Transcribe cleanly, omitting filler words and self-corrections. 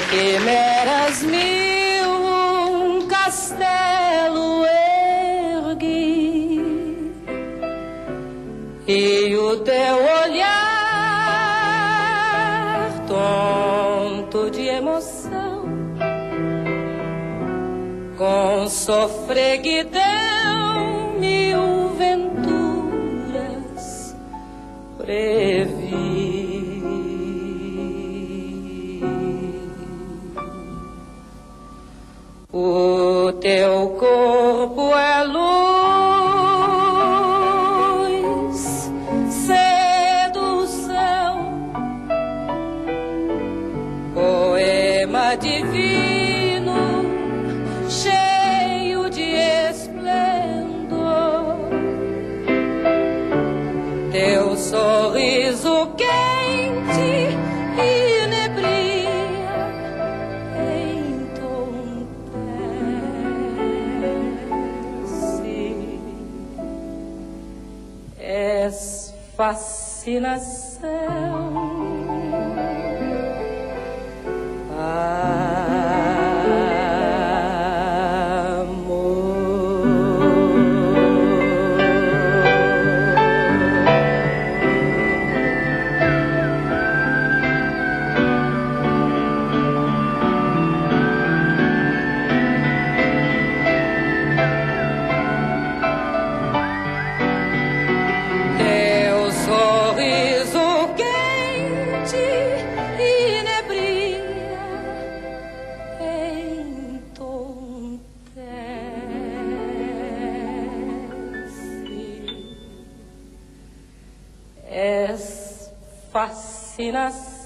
quimeras mil um castelo ergui, e o teu olhar tonto de emoção, com sofreguidão mil venturas previ. O teu corpo é luz, sedução, poema divino, cheio de esplendor. Teu sorriso quente inebria, entorpece. És fascinação. Teu sorriso quente inebria, entorpece. És fascinação.